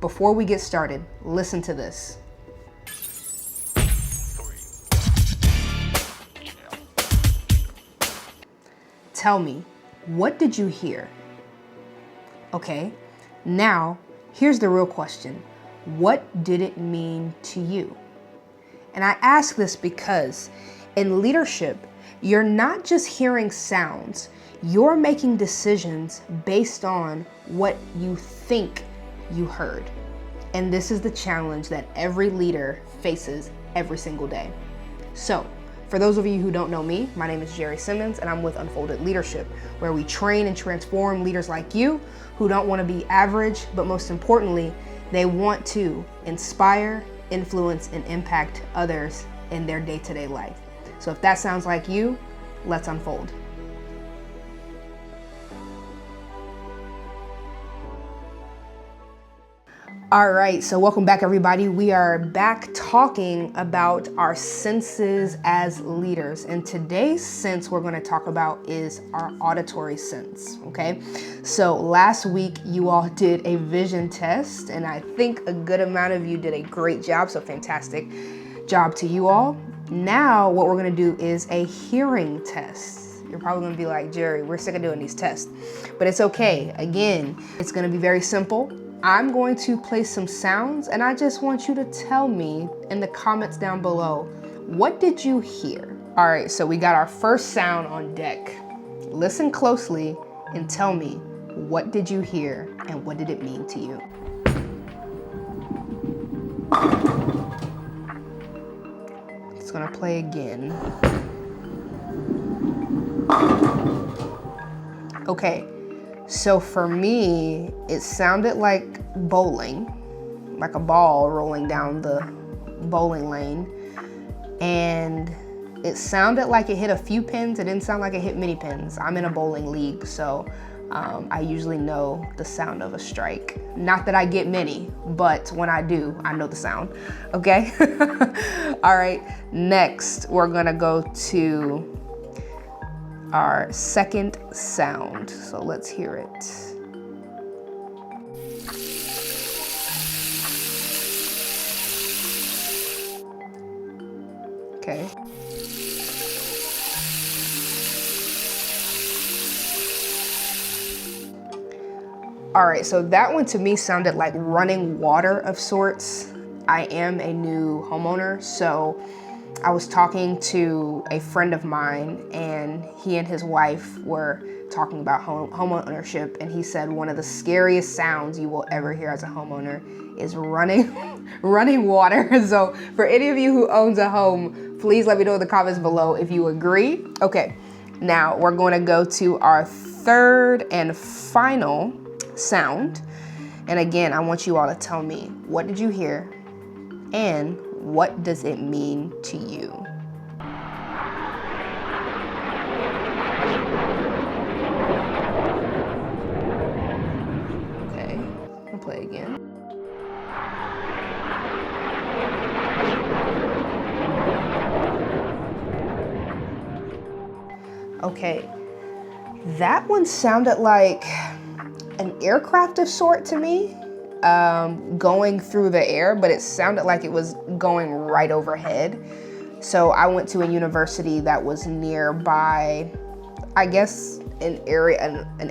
before we get started, listen to this. Tell me, what did you hear? Okay, now here's the real question. What did it mean to you? And I ask this because in leadership, you're not just hearing sounds, you're making decisions based on what you think you heard. And this is the challenge that every leader faces every single day. So, for those of you who don't know me, my name is Jerry Simmons and I'm with Unfolded Leadership, where we train and transform leaders like you who don't want to be average, but most importantly, they want to inspire, influence, and impact others in their day-to-day life. So if that sounds like you, let's unfold. All right, so welcome back everybody. We are back talking about our senses as leaders. And today's sense we're gonna talk about is our auditory sense, okay? So last week you all did a vision test and I think a good amount of you did a great job, so fantastic job to you all. Now what we're gonna do is a hearing test. You're probably gonna be like, Jerry, we're sick of doing these tests, but it's okay. Again, it's gonna be very simple. I'm going to play some sounds and I just want you to tell me in the comments down below, what did you hear? All right, so we got our first sound on deck. Listen closely and tell me, what did you hear and what did it mean to you? It's gonna play again. Okay. So for me, it sounded like bowling, like a ball rolling down the bowling lane. And it sounded like it hit a few pins. It didn't sound like it hit many pins. I'm in a bowling league, so I usually know the sound of a strike. Not that I get many, but when I do, I know the sound, okay? All right, next we're gonna go to our second sound. So let's hear it. Okay. All right, so that one to me sounded like running water of sorts. I am a new homeowner, so I was talking to a friend of mine and he and his wife were talking about home ownership, and he said one of the scariest sounds you will ever hear as a homeowner is running water. So for any of you who owns a home, please let me know in the comments below if you agree. Okay, now we're going to go to our third and final sound. And again, I want you all to tell me, what did you hear and what does it mean to you? Okay, I'll play again. Okay, that one sounded like an aircraft of sort to me. Going through the air, but it sounded like it was going right overhead. So I went to a university that was nearby, I guess an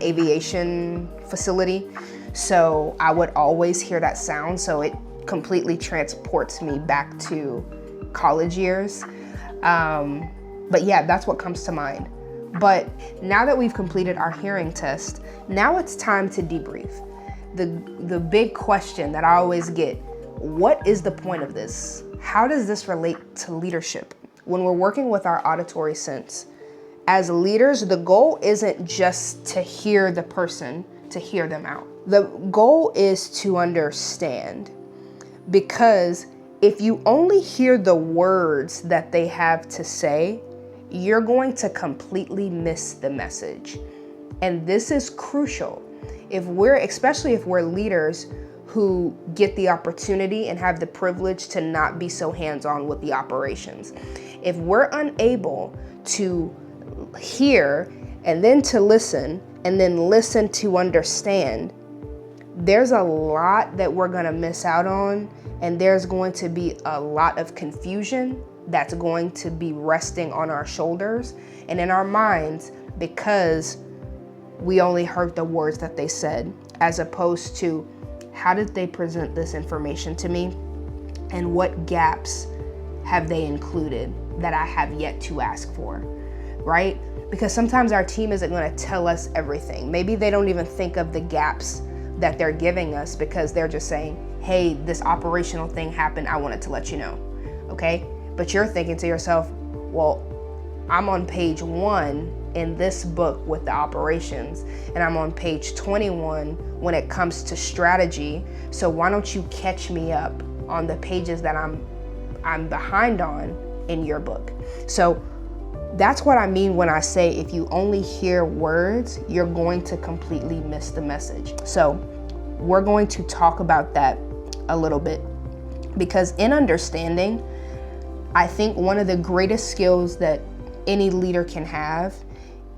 aviation facility. So I would always hear that sound. So it completely transports me back to college years. But yeah, that's what comes to mind. But now that we've completed our hearing test, now it's time to debrief. The big question that I always get, what is the point of this? How does this relate to leadership? When we're working with our auditory sense, as leaders, the goal isn't just to hear the person, to hear them out. The goal is to understand, because if you only hear the words that they have to say, you're going to completely miss the message. And this is crucial. Especially if we're leaders who get the opportunity and have the privilege to not be so hands-on with the operations. If we're unable to hear and then to listen and then listen to understand, there's a lot that we're gonna miss out on, and there's going to be a lot of confusion that's going to be resting on our shoulders and in our minds because we only heard the words that they said, as opposed to how did they present this information to me and what gaps have they included that I have yet to ask for, right? Because sometimes our team isn't going to tell us everything. Maybe they don't even think of the gaps that they're giving us because they're just saying, hey, this operational thing happened, I wanted to let you know, okay? But you're thinking to yourself, well, I'm on page 1 in this book with the operations, and I'm on page 21 when it comes to strategy. So why don't you catch me up on the pages that I'm behind on in your book? So that's what I mean when I say if you only hear words, you're going to completely miss the message. So we're going to talk about that a little bit, because in understanding, I think one of the greatest skills that any leader can have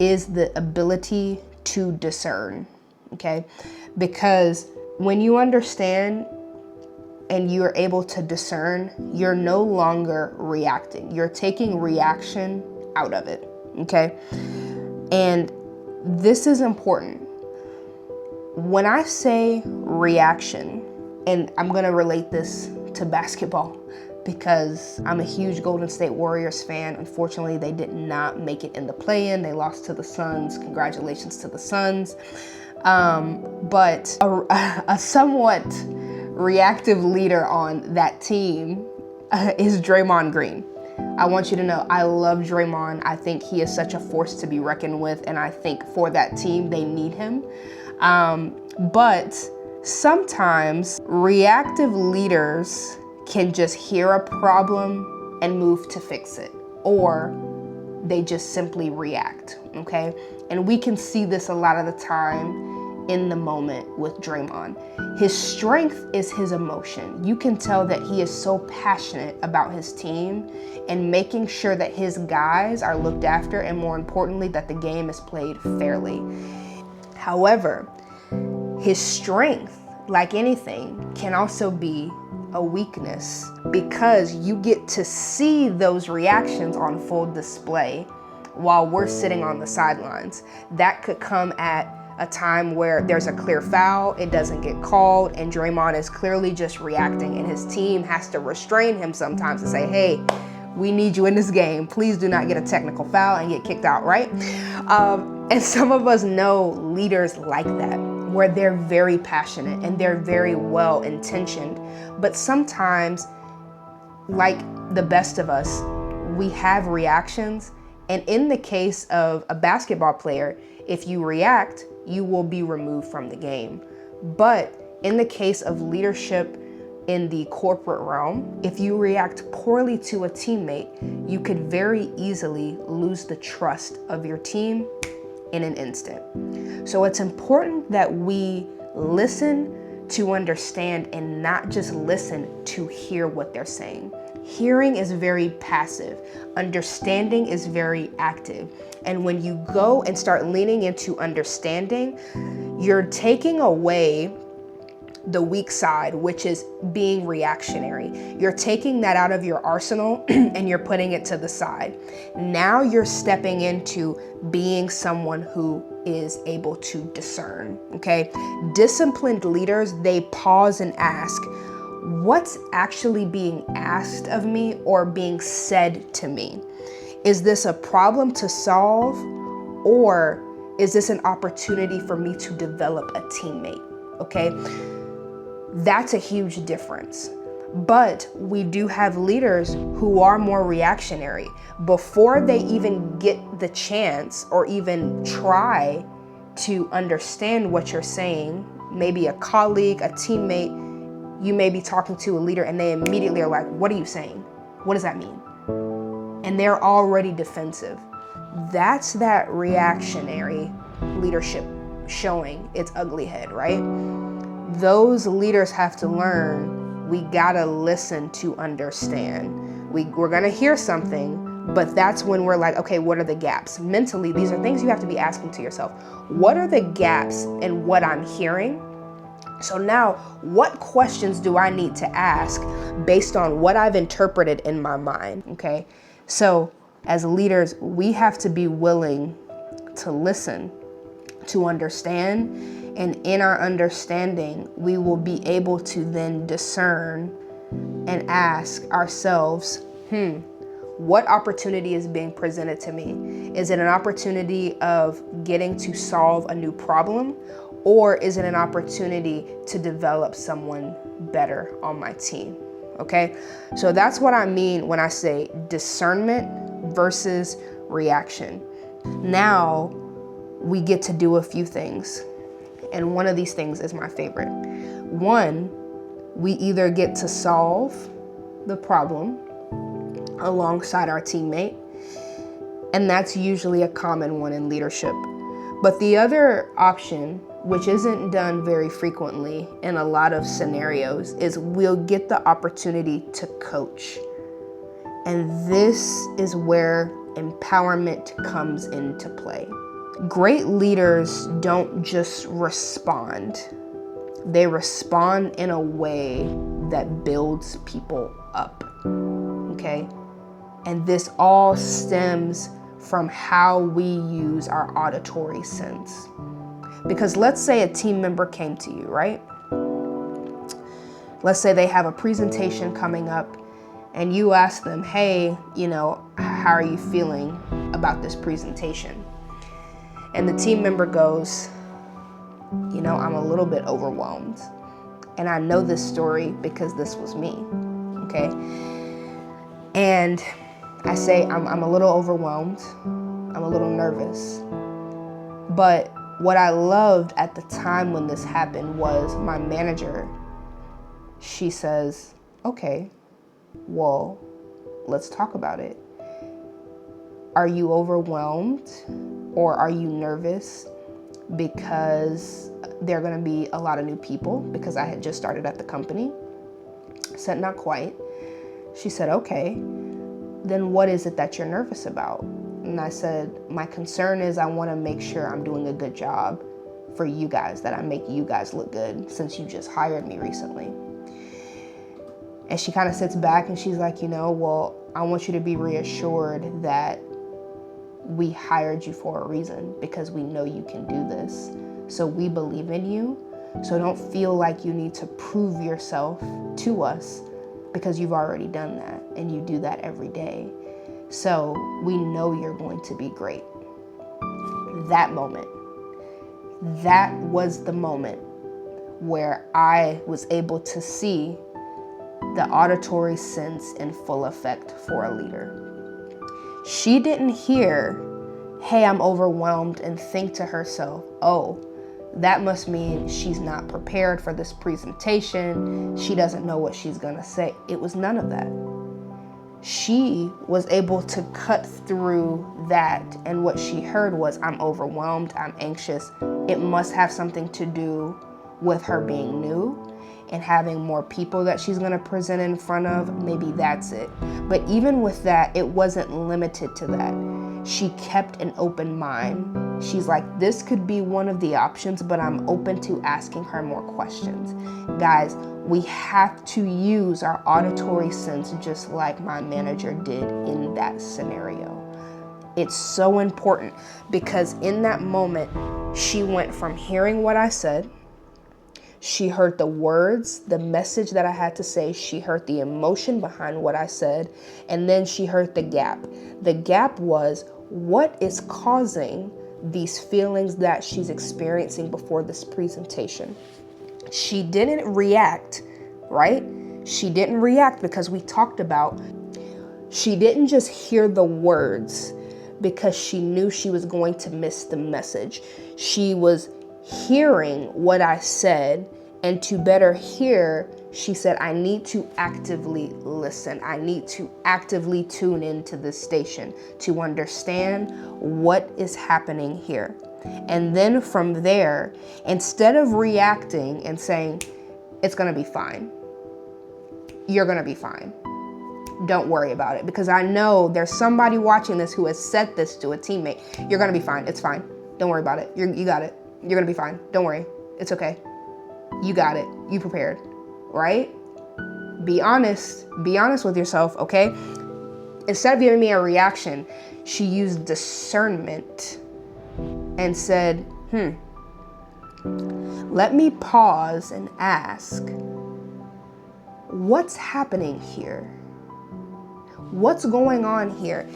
is the ability to discern, okay? Because when you understand and you're able to discern, you're no longer reacting. You're taking reaction out of it, okay? And this is important. When I say reaction, and I'm gonna relate this to basketball because I'm a huge Golden State Warriors fan. Unfortunately, they did not make it in the play-in. They lost to the Suns. Congratulations to the Suns. But a somewhat reactive leader on that team is Draymond Green. I want you to know I love Draymond. I think he is such a force to be reckoned with, and I think for that team, they need him. But sometimes reactive leaders can just hear a problem and move to fix it, or they just simply react, okay? And we can see this a lot of the time in the moment with Draymond. His strength is his emotion. You can tell that he is so passionate about his team and making sure that his guys are looked after, and more importantly, that the game is played fairly. However, his strength, like anything, can also be a weakness because you get to see those reactions on full display while we're sitting on the sidelines. That could come at a time where there's a clear foul, it doesn't get called, and Draymond is clearly just reacting, and his team has to restrain him sometimes to say, hey, we need you in this game. Please do not get a technical foul and get kicked out, right? And some of us know leaders like that, where they're very passionate and they're very well intentioned. But sometimes, like the best of us, we have reactions. And in the case of a basketball player, if you react, you will be removed from the game. But in the case of leadership in the corporate realm, if you react poorly to a teammate, you could very easily lose the trust of your team in an instant. So it's important that we listen to understand and not just listen to hear what they're saying. Hearing is very passive. Understanding is very active. And when you go and start leaning into understanding, you're taking away the weak side, which is being reactionary. You're taking that out of your arsenal and you're putting it to the side. Now you're stepping into being someone who is able to discern, okay? Disciplined leaders, they pause and ask, what's actually being asked of me or being said to me? Is this a problem to solve, or is this an opportunity for me to develop a teammate, okay? That's a huge difference. But we do have leaders who are more reactionary. Before they even get the chance or even try to understand what you're saying, maybe a colleague, a teammate, you may be talking to a leader and they immediately are like, what are you saying? What does that mean? And they're already defensive. That's that reactionary leadership showing its ugly head, right? Those leaders have to learn, we gotta listen to understand. We're gonna hear something, but that's when we're like, okay, what are the gaps? Mentally, these are things you have to be asking to yourself. What are the gaps in what I'm hearing So now, what questions do I need to ask based on what I've interpreted in my mind, okay? So as leaders, we have to be willing to listen, to understand, and in our understanding, we will be able to then discern and ask ourselves, what opportunity is being presented to me? Is it an opportunity of getting to solve a new problem? Or is it an opportunity to develop someone better on my team? Okay, so that's what I mean when I say discernment versus reaction. Now we get to do a few things. And one of these things is my favorite. One, we either get to solve the problem alongside our teammate, and that's usually a common one in leadership. But the other option, which isn't done very frequently in a lot of scenarios, is we'll get the opportunity to coach. And this is where empowerment comes into play. Great leaders don't just respond. They respond in a way that builds people up, okay? And this all stems from how we use our auditory sense. Because let's say a team member came to you, right? Let's say they have a presentation coming up and you ask them, hey, how are you feeling about this presentation? And the team member goes, I'm a little bit overwhelmed. And I know this story because this was me, okay? And I say, I'm a little overwhelmed. I'm a little nervous. But what I loved at the time when this happened was my manager, she says, okay, well, let's talk about it. Are you overwhelmed or are you nervous because there are going to be a lot of new people because I had just started at the company? I said, not quite. She said, okay, then what is it that you're nervous about? And I said, my concern is I want to make sure I'm doing a good job for you guys, that I make you guys look good since you just hired me recently. And she kind of sits back and she's like, well, I want you to be reassured that we hired you for a reason because we know you can do this. So we believe in you. So don't feel like you need to prove yourself to us because you've already done that and you do that every day. So we know you're going to be great. That moment, that was the moment where I was able to see the auditory sense in full effect for a leader. She didn't hear, hey, I'm overwhelmed, and think to herself, oh, that must mean she's not prepared for this presentation. She doesn't know what she's gonna say. It was none of that. She was able to cut through that, and what she heard was, I'm overwhelmed, I'm anxious. It must have something to do with her being new and having more people that she's gonna present in front of. Maybe that's it. But even with that, it wasn't limited to that. She kept an open mind. She's like, this could be one of the options, but I'm open to asking her more questions. Guys, we have to use our auditory sense just like my manager did in that scenario. It's so important because in that moment, she went from hearing what I said, she heard the words, the message that I had to say. She heard the emotion behind what I said. And then she heard the gap. The gap was what is causing these feelings that she's experiencing before this presentation. She didn't react, right? She didn't react because we talked about, she didn't just hear the words because she knew she was going to miss the message. She was hearing what I said, and to better hear, she said, I need to actively listen. I need to actively tune into this station to understand what is happening here. And then from there, instead of reacting and saying, it's gonna be fine, you're gonna be fine, don't worry about it, because I know there's somebody watching this who has said this to a teammate. You're gonna be fine, it's fine, don't worry about it, you got it. You're gonna be fine. Don't worry. It's okay. You got it. You prepared, right? Be honest with yourself, okay? Instead of giving me a reaction, she used discernment and said, let me pause and ask, what's happening here? What's going on here?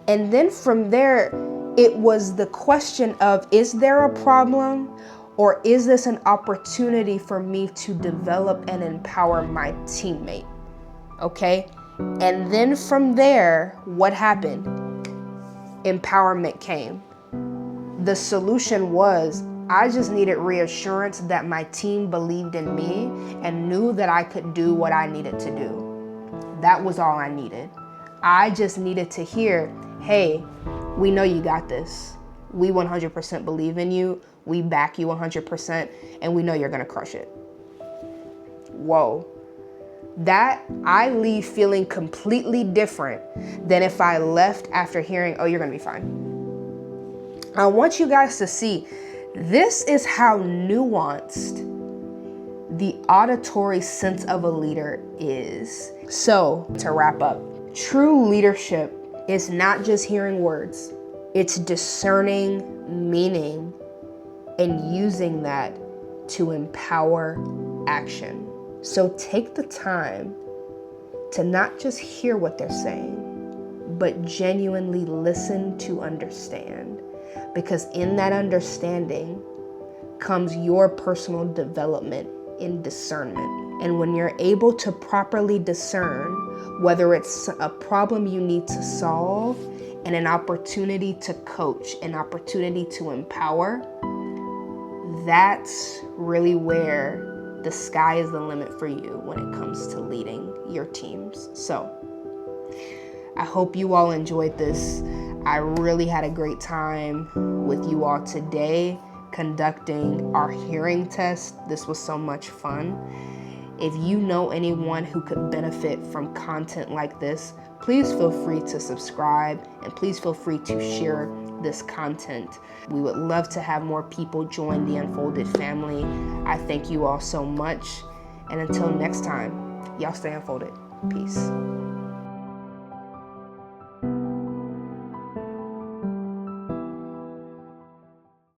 And then from there, it was the question of, is there a problem, or is this an opportunity for me to develop and empower my teammate? Okay? And then from there, what happened? Empowerment came. The solution was, I just needed reassurance that my team believed in me and knew that I could do what I needed to do. That was all I needed. I just needed to hear, hey, we know you got this. We 100% believe in you. We back you 100%, and we know you're gonna crush it. Whoa. That, I leave feeling completely different than if I left after hearing, oh, you're gonna be fine. I want you guys to see, this is how nuanced the auditory sense of a leader is. So, to wrap up, true leadership is not just hearing words. It's discerning meaning and using that to empower action. So take the time to not just hear what they're saying, but genuinely listen to understand. Because in that understanding comes your personal development in discernment. And when you're able to properly discern whether it's a problem you need to solve and an opportunity to coach, an opportunity to empower, that's really where the sky is the limit for you when it comes to leading your teams. So I hope you all enjoyed this. I really had a great time with you all today conducting our hearing test. This was so much fun. If you know anyone who could benefit from content like this, please feel free to subscribe and please feel free to share this content. We would love to have more people join the Unfolded family. I thank you all so much. And until next time, y'all stay unfolded. Peace.